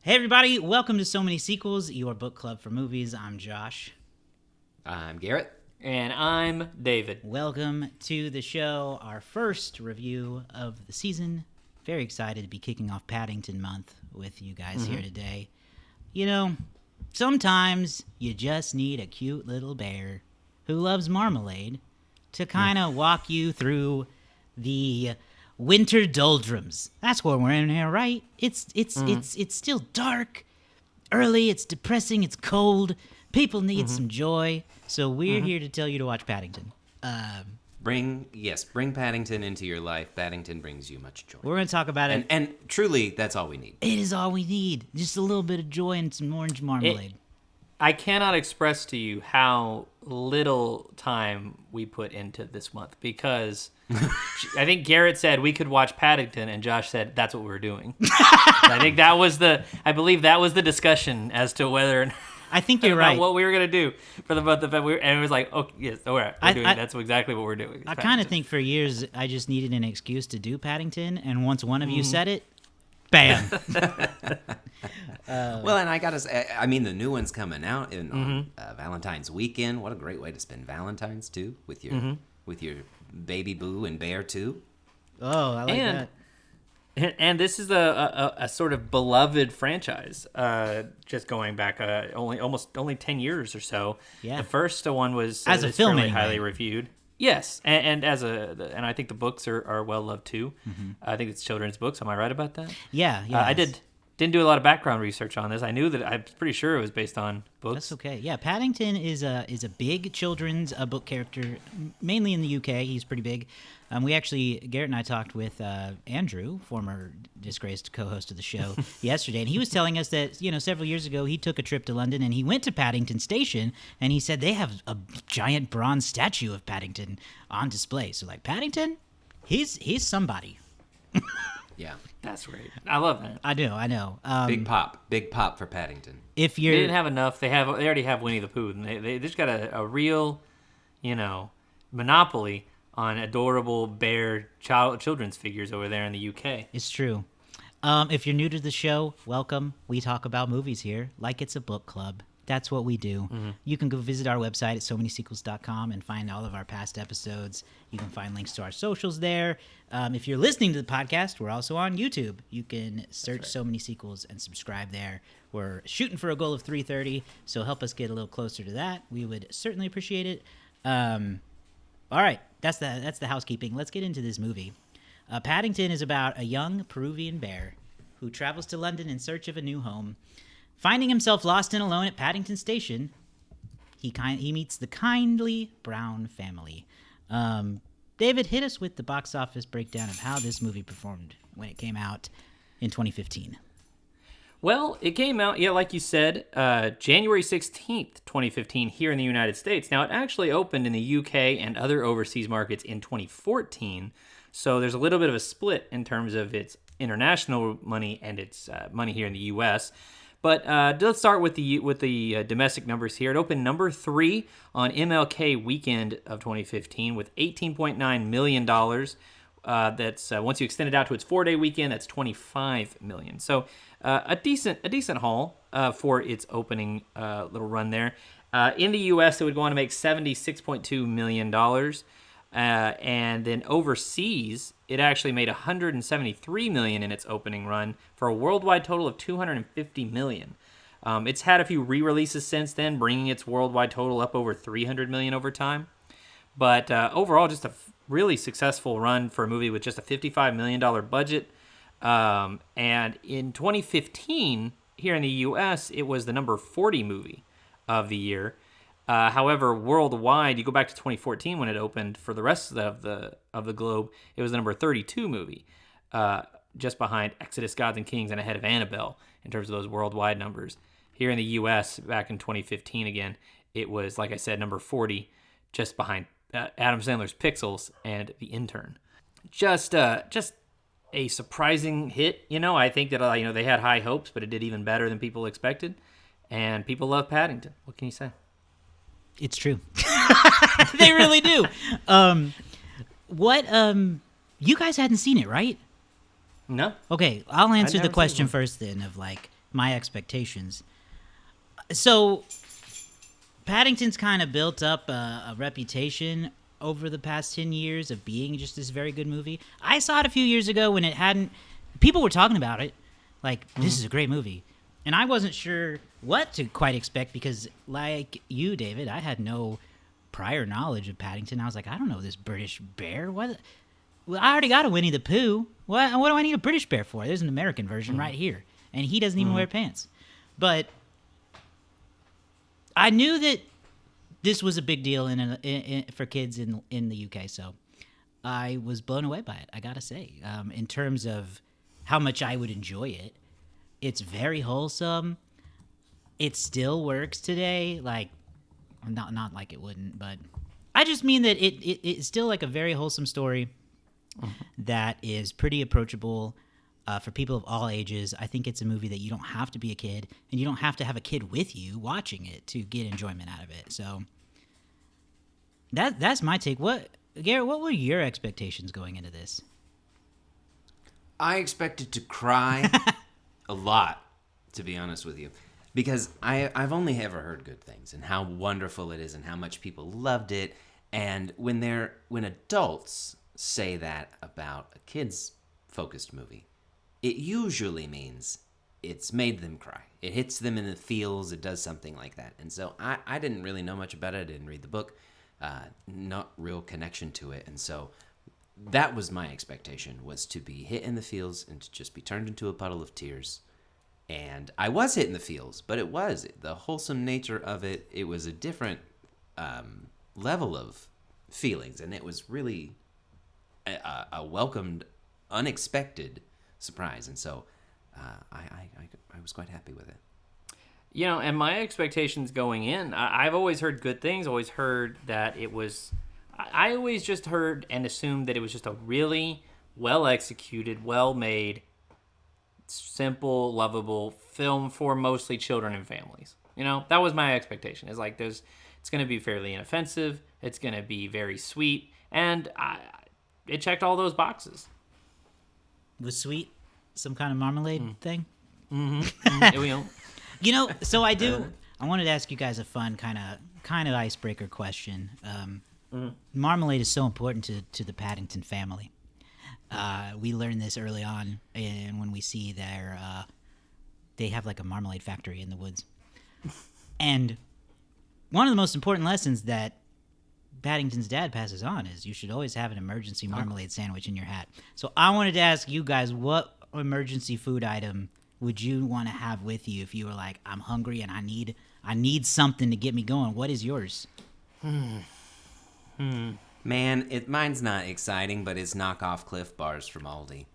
Hey everybody, welcome to So Many Sequels, your book club for movies. I'm Josh. I'm Garrett. And I'm David. Welcome to the show, our first review of the season. Very excited to be kicking off Paddington Month with you guys here today. You know, sometimes you just need a cute little bear who loves marmalade to kind of walk you through the winter doldrums. That's what we're in here, right? It's still dark, early, it's depressing, it's cold. People need some joy. So we're here to tell you to watch Paddington. Bring Paddington into your life. Paddington brings you much joy. We're going to talk about it. And truly, that's all we need. It is all we need. Just a little bit of joy and some orange marmalade. I cannot express to you how little time we put into this month because I think Garrett said we could watch Paddington and Josh said that's what we're doing. I believe that was the discussion as to whether I think you're right. What we were going to do for the month of February. And it was like, oh, yes, all right, that's exactly what we're doing. I kind of think for years I just needed an excuse to do Paddington. And once one of you said it, bam. Well, and I got to say, I mean, the new one's coming out on Valentine's weekend. What a great way to spend Valentine's, too, with your baby boo and bear, too. Oh, I like that. And this is a sort of beloved franchise, just going back only 10 years or so. Yeah. The first one was as a film fairly anyway. highly reviewed. Yes, and I think the books are well loved too. I think it's children's books. Am I right about that? Yeah. I didn't do a lot of background research on this. I knew that I'm pretty sure it was based on books. That's okay. Yeah, Paddington is a big children's book character, mainly in the UK. He's pretty big. Garrett and I talked with Andrew, former disgraced co-host of the show, yesterday, and he was telling us that, several years ago he took a trip to London and he went to Paddington Station, and he said they have a giant bronze statue of Paddington on display. So, like, Paddington, he's somebody. Yeah. That's great. I love that. I know. Big pop for Paddington. If you're, They didn't have enough. They already have Winnie the Pooh, and they just got a real, monopoly on adorable bear children's figures over there in the UK. It's true. If you're new to the show, welcome. We talk about movies here like it's a book club. That's what we do. You can go visit our website at somanysequels.com and find all of our past episodes. You can find links to our socials there. If you're listening to the podcast, we're also on YouTube. You can search So Many Sequels and subscribe there. We're shooting for a goal of 330, so help us get a little closer to that. We would certainly appreciate it. All right, that's the housekeeping. Let's get into this movie. Paddington is about a young Peruvian bear who travels to London in search of a new home. Finding himself lost and alone at Paddington Station, he meets the kindly Brown family. David, hit us with the box office breakdown of how this movie performed when it came out in 2015. Well, it came out, like you said, January 16th, 2015, here in the United States. Now, it actually opened in the UK and other overseas markets in 2014, so there's a little bit of a split in terms of its international money and its money here in the US. But let's start with the domestic numbers here. It opened number 3 on MLK weekend of 2015 with $18.9 million. That's once you extend it out to its 4-day weekend, that's $25 million. So a decent haul for its opening little run there. In the U.S., it would go on to make $76.2 million. And then overseas, it actually made $173 million in its opening run for a worldwide total of $250 million. It's had a few re-releases since then, bringing its worldwide total up over $300 million over time. But overall, just a really successful run for a movie with just a $55 million budget. And in 2015, here in the U.S., it was the number 40 movie of the year. However, worldwide, you go back to 2014 when it opened. For the rest of the globe, it was the number 32 movie, just behind Exodus, Gods and Kings, and ahead of Annabelle in terms of those worldwide numbers. Here in the U.S., back in 2015, again, it was, like I said, number 40, just behind Adam Sandler's Pixels and The Intern. Just a surprising hit. I think that they had high hopes, but it did even better than people expected, and people love Paddington. What can you say? It's true. They really do. You guys hadn't seen it, right? No. Okay, I'll answer the never question seen one. first then of like, my expectations. So Paddington's kind of built up a reputation over the past 10 years of being just this very good movie. I saw it a few years ago when it hadn't... People were talking about it. Like, this is a great movie. And I wasn't sure what to quite expect because, like you, David, I had no prior knowledge of Paddington. I was like, I don't know this British bear. What? Well, I already got a Winnie the Pooh. What do I need a British bear for? There's an American version right here. And he doesn't even wear pants. But I knew that this was a big deal for kids in the UK, so I was blown away by it, I gotta say. In terms of how much I would enjoy it, it's very wholesome. It still works today, like not like it wouldn't, but I just mean that it's still like a very wholesome story that is pretty approachable for people of all ages. I think it's a movie that you don't have to be a kid, and you don't have to have a kid with you watching it to get enjoyment out of it. So that's my take. Garrett, what were your expectations going into this? I expected to cry a lot, to be honest with you, because I've only ever heard good things and how wonderful it is and how much people loved it. And when adults say that about a kids-focused movie, it usually means it's made them cry. It hits them in the feels. It does something like that. And so I didn't really know much about it. I didn't read the book. Not real connection to it. And so that was my expectation, was to be hit in the feels and to just be turned into a puddle of tears. And I was hit in the feels, but it was the wholesome nature of it. It was a different level of feelings, and it was really a welcomed, unexpected surprise. And so I was quite happy with it. You know, and my expectations going in, I've always heard good things, always heard that it was... I always just heard and assumed that it was just a really well-executed, well-made, simple, lovable film for mostly children and families. You know, that was my expectation. It's like it's going to be fairly inoffensive, it's going to be very sweet, and it checked all those boxes. Was sweet some kind of marmalade thing? Mm-hmm. You know, so I wanted to ask you guys a fun kind of icebreaker question. Marmalade is so important to the Paddington family. We learned this early on, and when we see they have like a marmalade factory in the woods. And one of the most important lessons that Paddington's dad passes on is you should always have an emergency marmalade sandwich in your hat. So I wanted to ask you guys, what emergency food item would you want to have with you if you were like, I'm hungry and I need something to get me going? What is yours? Man, mine's not exciting, but it's knockoff Cliff Bars from Aldi.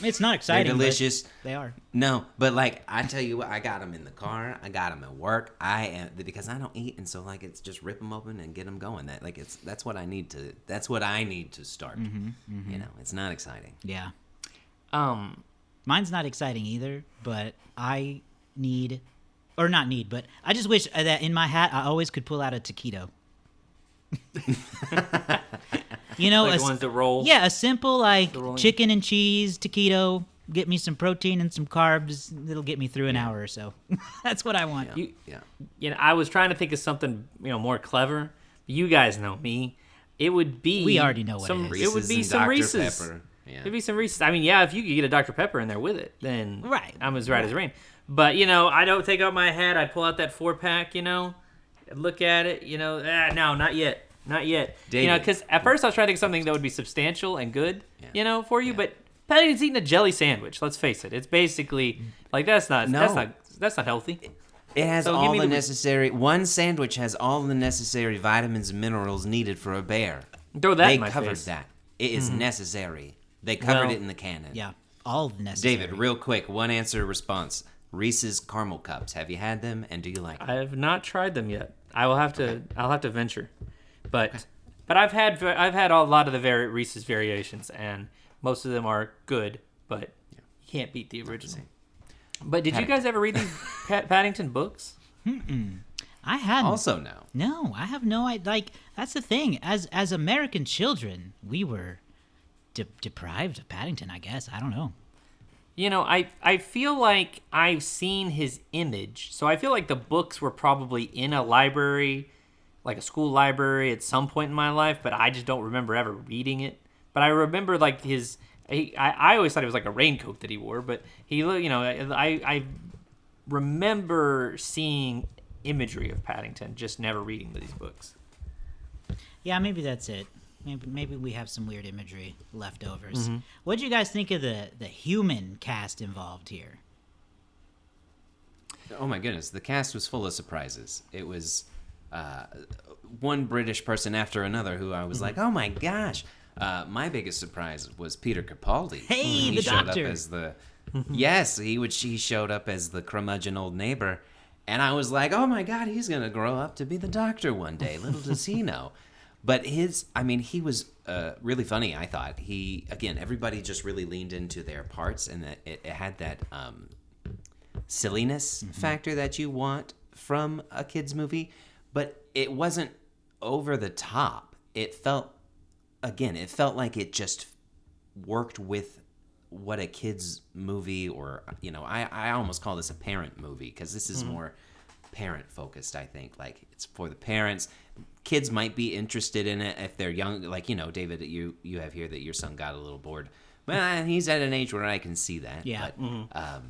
It's not exciting. They're delicious. They are. No, but like I tell you what, I got them in the car. I got them at work. Because I don't eat, and so like it's just rip them open and get them going. That's what I need to. That's what I need to start. You know, it's not exciting. Yeah. Mine's not exciting either, but I just wish that in my hat I always could pull out a taquito. You know, like ones that roll. Yeah, a simple like chicken and cheese taquito. Get me some protein and some carbs. It'll get me through an hour or so. That's what I want. You know, I was trying to think of something more clever. You guys know me. It would be. We already know what it is. It would be some Dr. Reese's. Pepper. Yeah. It'd be some Reese's. I mean, yeah, if you could get a Dr. Pepper in there with it, then right. I'm as right as rain. But I don't take out my hat. I pull out that 4-pack. Look at it. No, not yet. Not yet. David. Because at first I was trying to think of something that would be substantial and good, for you. Yeah. But Paddington's eating a jelly sandwich. Let's face it. It's basically like that's not healthy. It has all the necessary. One sandwich has all the necessary vitamins and minerals needed for a bear. Throw that in my face. They covered that. It is necessary. They covered it in the canon. Yeah, all necessary. David, real quick, one answer response. Reese's caramel cups. Have you had them, and do you like them? I have not tried them yet. I'll have to venture. But I've had a lot of the Reese's variations, and most of them are good, but you can't beat the original. But did you guys ever read these Paddington books? I hadn't. Also no. No, I have no idea. Like, that's the thing. As American children, we were deprived of Paddington, I guess. I don't know. I feel like I've seen his image. So I feel like the books were probably in a library, like a school library at some point in my life, but I just don't remember ever reading it. But I remember like I always thought it was like a raincoat that he wore, but I remember seeing imagery of Paddington, just never reading these books. Yeah, maybe that's it. Maybe we have some weird imagery leftovers. What did you guys think of the human cast involved here? Oh my goodness, the cast was full of surprises. It was one British person after another who I was like, oh my gosh. My biggest surprise was Peter Capaldi. Hey, he the showed doctor. Up as yes, he showed up as the curmudgeon old neighbor, and I was like, oh my God, he's gonna grow up to be the doctor one day. Little does he know. But he was really funny, I thought. Everybody just really leaned into their parts, and that it had that silliness factor that you want from a kid's movie, but it wasn't over the top. It felt like it just worked with what a kid's movie, or, I almost call this a parent movie, because this is more parent-focused, I think. Like, it's for the parents. Kids might be interested in it if they're young. Like, David, you have here that your son got a little bored. Well, he's at an age where I can see that. Yeah. But,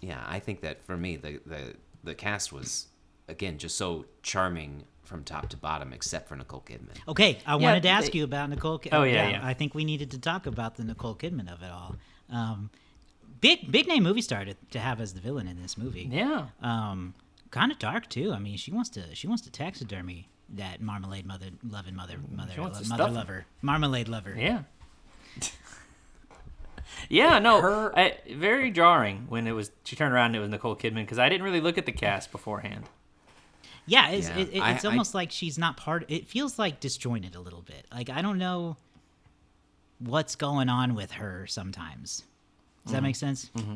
yeah, I think that for me, the cast was, again, just so charming from top to bottom, except for Nicole Kidman. Okay, I wanted to ask you about Nicole Kidman. Oh, yeah. I think we needed to talk about the Nicole Kidman of it all. Big name movie star to have as the villain in this movie. Yeah. Kind of dark too. I mean, she wants to taxidermy that marmalade mother lover, marmalade lover. Yeah. Yeah, no, very jarring when she turned around and it was Nicole Kidman, because I didn't really look at the cast beforehand. Yeah, it's almost like she's not part. It feels like disjointed a little bit. Like, I don't know what's going on with her sometimes. Does that make sense? Mm-hmm.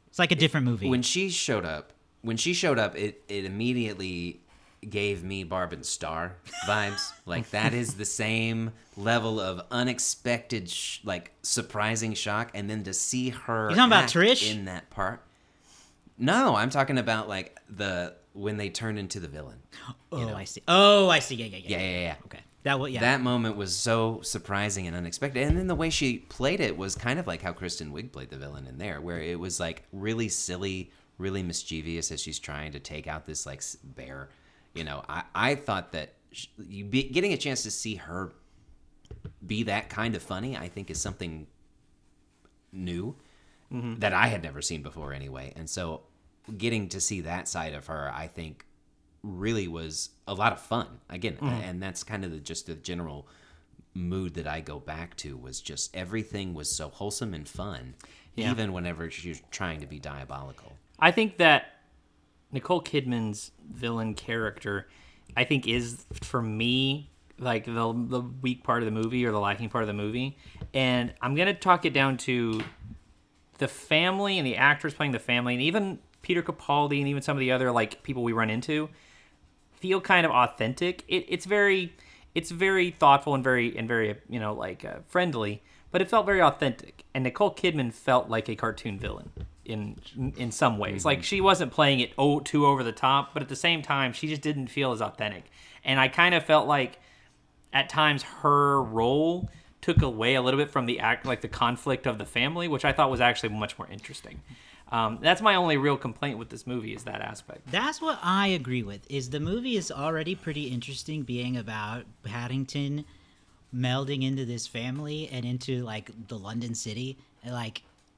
It's like a different movie. When she showed up, it immediately gave me Barb and Star vibes. Like, that is the same level of unexpected, surprising shock, and then to see her You're talking about Trish? in that part. No, I'm talking about when they turn into the villain. I see. Oh, I see. Yeah. Okay. That moment was so surprising and unexpected. And then the way she played it was kind of like how Kristen Wiig played the villain in there, where it was like really silly, really mischievous as she's trying to take out this bear. I thought that getting a chance to see her be that kind of funny, I think, is something new that I had never seen before anyway. And so getting to see that side of her, I think, really was a lot of fun. Again, and that's kind of just the general mood that I go back to, was just everything was so wholesome and fun, even whenever she's trying to be diabolical. I think that Nicole Kidman's villain character, I think, is, for me, like the weak part of the movie, or the lacking part of the movie. And I'm going to talk it down to the family and the actors playing the family, and even Peter Capaldi and even some of the other people we run into feel kind of authentic. It's very thoughtful and very friendly, but it felt very authentic. And Nicole Kidman felt like a cartoon villain in some ways. Like, she wasn't playing it too over the top, but at the same time, she just didn't feel as authentic. And I kind of felt like at times her role took away a little bit from the conflict of the family, which I thought was actually much more interesting. That's my only real complaint with this movie, is that aspect. That's what I agree with. Is the movie is already pretty interesting, being about Paddington melding into this family and into the London city.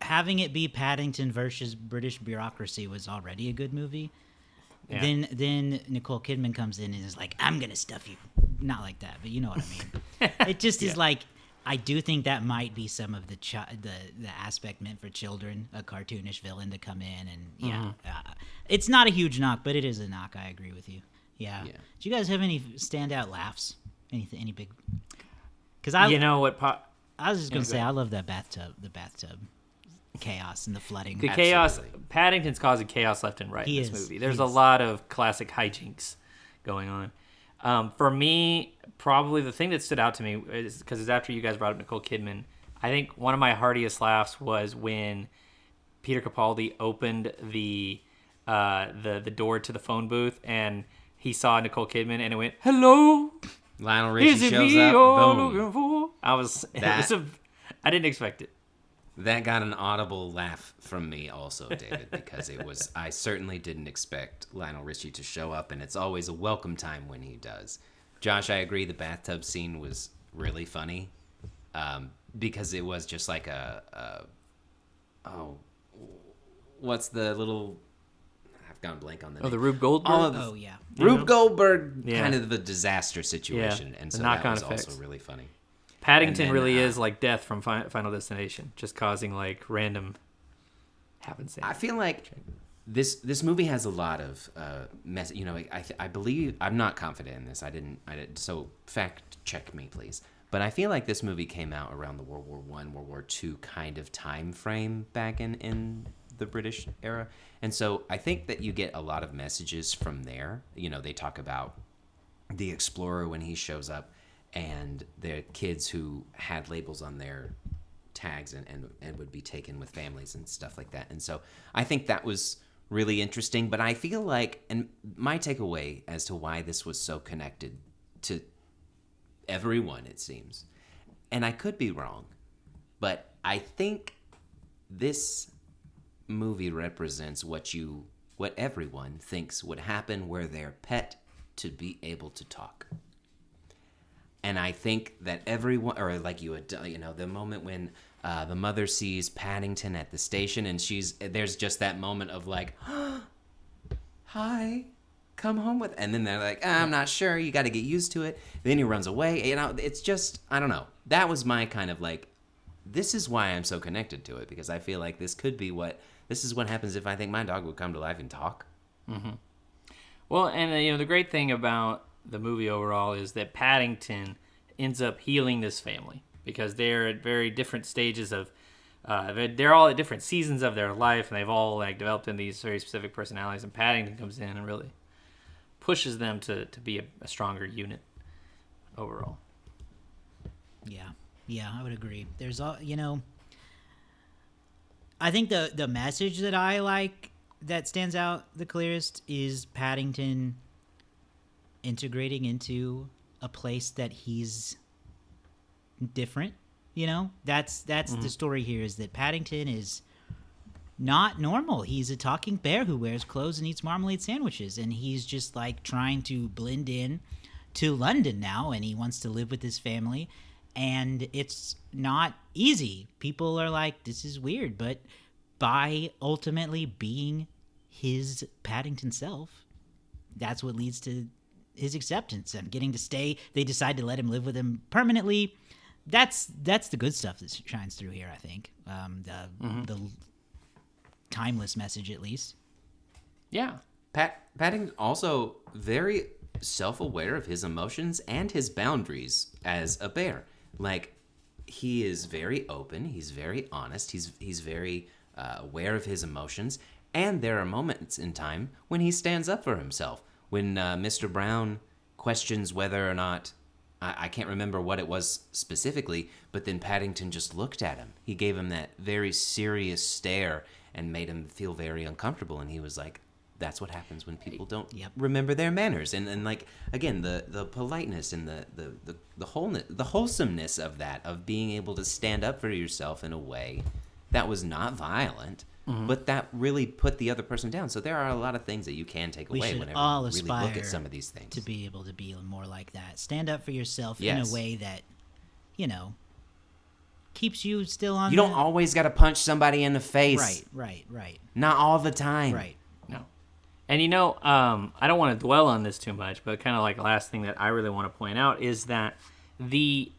Having it be Paddington versus British bureaucracy was already a good movie. Yeah. Then Nicole Kidman comes in and is like, I'm gonna stuff you. Not like that, but you know what I mean. It just is I do think that might be some of the aspect meant for children, a cartoonish villain to come in, and it's not a huge knock, but it is a knock. I agree with you. Yeah. Do you guys have any standout laughs? Any big? Because I was just gonna say I love the bathtub chaos and the flooding. The chaos. Paddington's causing chaos left and right in this movie. There's a lot of classic hijinks going on. For me, probably the thing that stood out to me is, because it's after you guys brought up Nicole Kidman, I think one of my heartiest laughs was when Peter Capaldi opened the door to the phone booth and he saw Nicole Kidman and it went, "Hello, Lionel Richie is it shows me up. you're Boom. looking for?" I didn't expect it. That got an audible laugh from me also, David, because I certainly didn't expect Lionel Richie to show up, and it's always a welcome time when he does. Josh, I agree, the bathtub scene was really funny, because it was just like what's the little, I've gone blank on the name. The Rube Goldberg? Oh, yeah. Rube Goldberg, Yeah. kind of the disaster situation, Yeah, and the so that knock-on was effects. also really funny. Paddington And then, really is like death from Final Destination, just causing like random happenstance. I feel like this movie has a lot of I believe, I'm not confident in this. I didn't. So fact check me, please. But I feel like this movie came out around the World War I, World War II kind of time frame back in the British era, and so I think that you get a lot of messages from there. You know, they talk about the explorer when he shows up, and the kids who had labels on their tags and would be taken with families and stuff like that. And so I think that was really interesting. But I feel like, and my takeaway as to why this was so connected to everyone, it seems, and I could be wrong, but I think this movie represents what everyone thinks would happen were their pet to be able to talk. And I think that everyone, or like the moment when the mother sees Paddington at the station, and there's just that moment of like, "Hi, come home with," and then they're like, "I'm not sure. You got to get used to it." Then he runs away. You know, it's just, I don't know. That was my kind of like, this is why I'm so connected to it, because I feel like this is what happens if I think my dog would come to life and talk. Mm-hmm. Well, and the great thing about the movie overall is that Paddington ends up healing this family because they're at very different stages of they're all at different seasons of their life, and they've all like developed in these very specific personalities, and Paddington comes in and really pushes them to be a stronger unit overall. Yeah, I would agree. There's all, I think the message that I like that stands out the clearest is Paddington integrating into a place that he's different. That's the story here, is that Paddington is not normal. He's a talking bear who wears clothes and eats marmalade sandwiches, and he's just like trying to blend in to London now, and he wants to live with his family, and it's not easy. People are like, this is weird, but by ultimately being his Paddington self, that's what leads to his acceptance and getting to stay. They decide to let him live with him permanently. That's the good stuff that shines through here, I think. The timeless message, at least. Yeah. Paddington also very self-aware of his emotions and his boundaries as a bear. Like, he is very open. He's very honest. He's very aware of his emotions. And there are moments in time when he stands up for himself. When Mr. Brown questions whether or not, I can't remember what it was specifically, but then Paddington just looked at him. He gave him that very serious stare and made him feel very uncomfortable. And he was like, that's what happens when people don't remember their manners. And like, again, the politeness and the wholesomeness of that, of being able to stand up for yourself in a way that was not violent, but that really put the other person down. So there are a lot of things that you can take away whenever you really look at some of these things. To be able to be more like that. Stand up for yourself Yes. in a way that, keeps you still on. You don't always got to punch somebody in the face. Right. Not all the time. Right. No. And I don't want to dwell on this too much, but kind of like last thing that I really want to point out is that the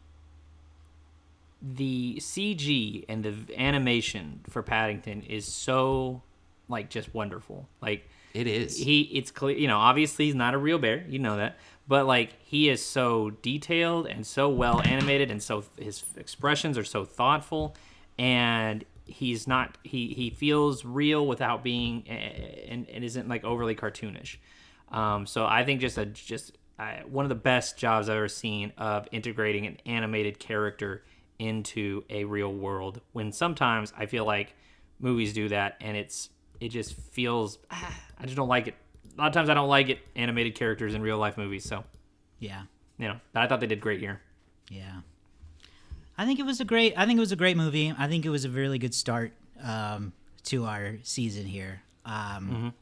CG and the animation for Paddington is so like just wonderful. Like, It is. It's clear, obviously he's not a real bear, that, but like he is so detailed and so well animated, and so his expressions are so thoughtful, and he's not, he feels real without being, and isn't like overly cartoonish. So I think just one of the best jobs I've ever seen of integrating an animated character into a real world, when sometimes I feel like movies do that, and it just feels I just don't like it. A lot of times I don't like it animated characters in real life movies. So Yeah. But I thought they did great here. Yeah. I think it was a great movie. I think it was a really good start to our season here. I'm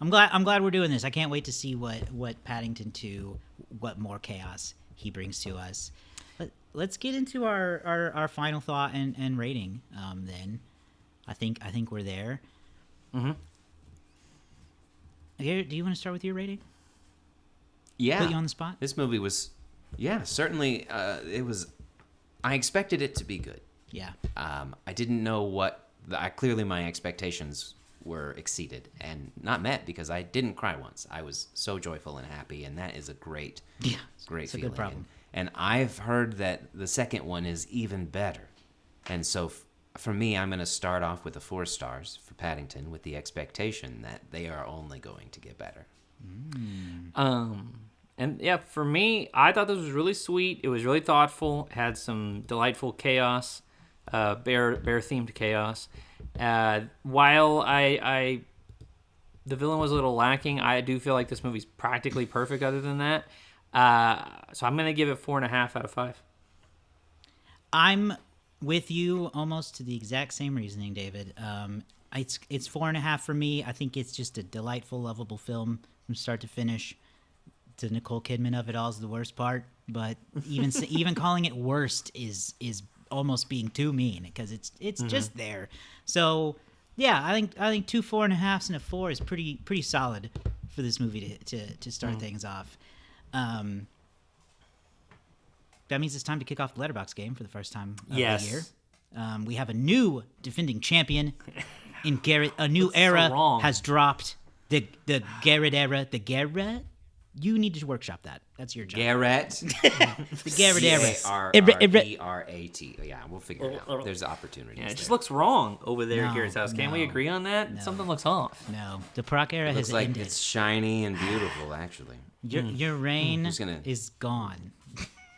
glad we're doing this. I can't wait to see what Paddington 2, what more chaos he brings to us. Let's get into our final thought and rating. Then, I think we're there. Mm-hmm. Here, do you want to start with your rating? Yeah. Put you on the spot? This movie was, certainly, it was, I expected it to be good. Yeah. I didn't know clearly my expectations were exceeded and not met because I didn't cry once. I was so joyful and happy, and that is a great it's feeling. a good problem. And I've heard that the second one is even better. And so for me, I'm going to start off with 4 stars for Paddington with the expectation that they are only going to get better. And yeah, for me, I thought this was really sweet. It was really thoughtful. Had some delightful chaos, bear themed chaos. While the villain was a little lacking, I do feel like this movie's practically perfect. Other than that, so I'm gonna give it 4.5 out of 5. I'm with you almost to the exact same reasoning, David. It's 4.5 for me. I think it's just a delightful, lovable film from start to finish. The Nicole Kidman of it all is the worst part, but even calling it worst is almost being too mean because it's just there. So yeah, I think 2 4.5s and a 4 is pretty solid for this movie to start things off. That means it's time to kick off the Letterboxd game for the first time of the year. We have a new defending champion in Garrett. A new era has dropped. The Garrett era. The Garrett. You need to workshop that. That's your job. Garrett. The Garrett era. Garrett. Yeah, we'll figure it out. There's opportunities. Yeah, it just looks wrong over there at No, Garrett's house. Can we no, agree on that? no. Something looks off. No, the Proc era It looks has like ended. it's shiny and beautiful, actually. Your reign Who's gonna- is gone.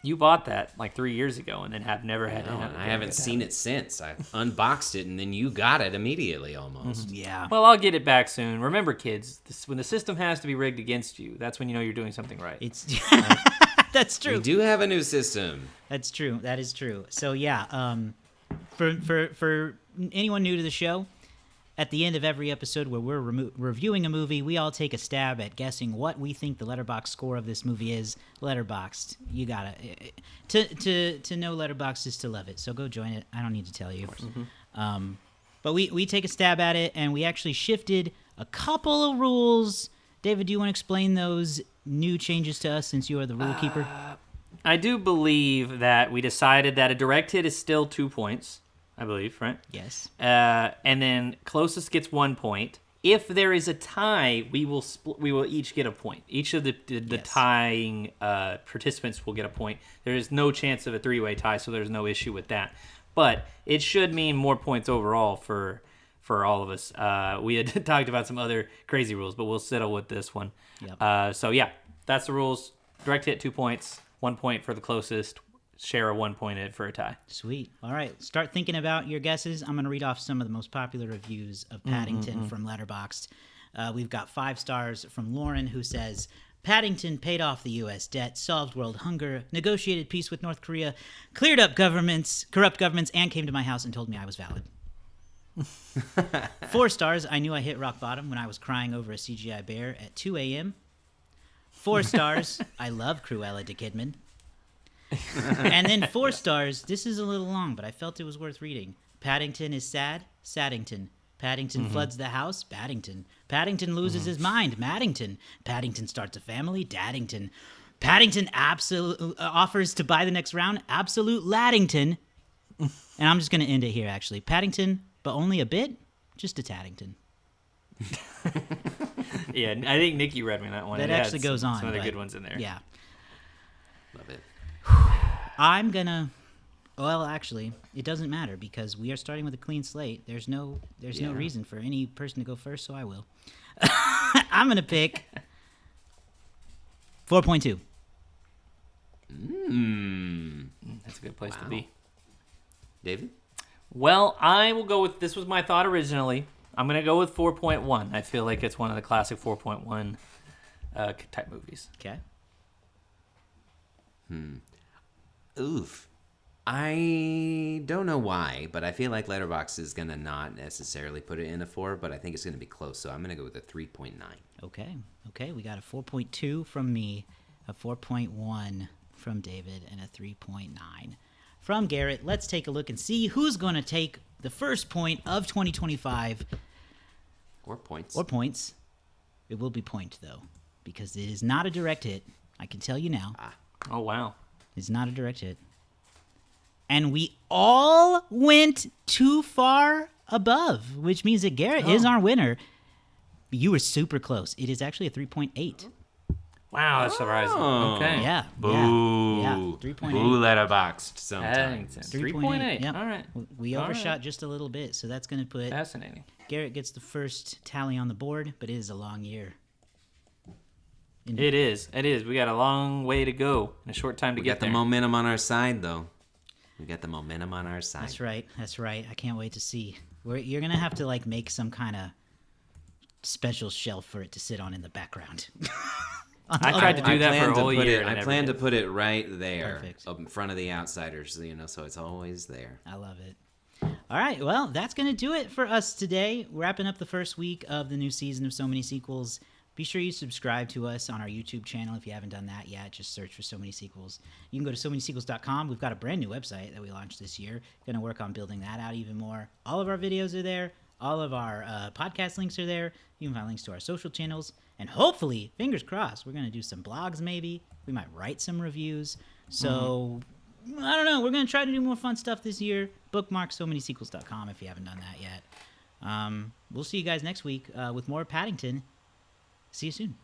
You bought that like 3 years ago and then have never had to have it. I haven't seen it since. I unboxed it, and then you got it immediately, almost. Yeah. Well, I'll get it back soon. Remember, kids, when the system has to be rigged against you, that's when you know you're doing something right. It's that's true. We do have a new system. That's true. That is true. So yeah, for anyone new to the show, at the end of every episode where we're reviewing a movie, we all take a stab at guessing what we think the Letterboxd score of this movie is. Letterboxd, you gotta to know Letterboxd is to love it. So go join it. I don't need to tell you. But we take a stab at it, and we actually shifted a couple of rules. David, do you want to explain those new changes to us since you are the rule keeper? I do believe that we decided that a direct hit is still 2 points. I believe, right? Yes. And then closest gets 1 point. If there is a tie, we will each get a point. Each of the tying participants will get a point. There is no chance of a 3-way tie, so there's no issue with that. But it should mean more points overall for all of us. We had talked about some other crazy rules, but we'll settle with this one. Yep. So yeah, that's the rules. Direct hit 2 points, 1 point for the closest. Share a 1 point for a tie. Sweet. All right. Start thinking about your guesses. I'm going to read off some of the most popular reviews of Paddington from Letterboxd. We've got 5 stars from Lauren, who says, Paddington paid off the U.S. debt, solved world hunger, negotiated peace with North Korea, cleared up corrupt governments, and came to my house and told me I was valid. 4 stars. I knew I hit rock bottom when I was crying over a CGI bear at 2 a.m. 4 stars. I love Cruella de Kidman. And then 4 stars. This is a little long, but I felt it was worth reading. Paddington is sad. Saddington. Paddington floods the house. Paddington. Paddington loses his mind. Maddington. Paddington starts a family. Daddington. Paddington offers to buy the next round. Absolute Laddington. And I'm just going to end it here, actually. Paddington, but only a bit. Just a Taddington. Yeah, I think Nikki read me that one. That It had actually goes on. Some other but good ones in there. Yeah. Love it. I'm gonna. Well, actually, it doesn't matter because we are starting with a clean slate. There's no reason for any person to go first, so I will. I'm gonna pick 4.2. That's a good place to be. David? Well, I will go with, this was my thought originally. I'm going to go with 4.1. I feel like it's one of the classic 4.1 type movies. Okay. Oof. I don't know why, but I feel like Letterboxd is going to not necessarily put it in a 4, but I think it's going to be close, so I'm going to go with a 3.9. Okay, we got a 4.2 from me, a 4.1 from David, and a 3.9 from Garrett. Let's take a look and see who's going to take the first point of 2025. Or points. Or points. It will be point, though, because it is not a direct hit. I can tell you now. Oh, wow. It's not a direct hit. And we all went too far above, which means that Garrett is our winner. You were super close. It is actually a 3.8. Wow, that's surprising. Okay. Yeah. Boo. Yeah. 3.8. Boo Letterboxd sometimes. Paddington. 3.8. Yep. All right. We All overshot right. just a little bit, so that's going to put Fascinating. Garrett gets the first tally on the board, but it is a long year. It is. It is. We got a long way to go and a short time to We get got the there. momentum on our side, though. We got the momentum on our side. That's right. That's right. I can't wait to see. You're going to have to like make some kind of special shelf for it to sit on in the background. I tried to do that for a whole year. I plan to put it right there, Perfect. up in front of the outsiders, so it's always there. I love it. All right, well, that's going to do it for us today. Wrapping up the first week of the new season of So Many Sequels. Be sure you subscribe to us on our YouTube channel if you haven't done that yet. Just search for So Many Sequels. You can go to SoManySequels.com. We've got a brand new website that we launched this year. Going to work on building that out even more. All of our videos are there. All of our podcast links are there. You can find links to our social channels. And hopefully, fingers crossed, we're going to do some blogs maybe. We might write some reviews. So, I don't know. We're going to try to do more fun stuff this year. Bookmark SoManySequels.com if you haven't done that yet. We'll see you guys next week with more Paddington. See you soon.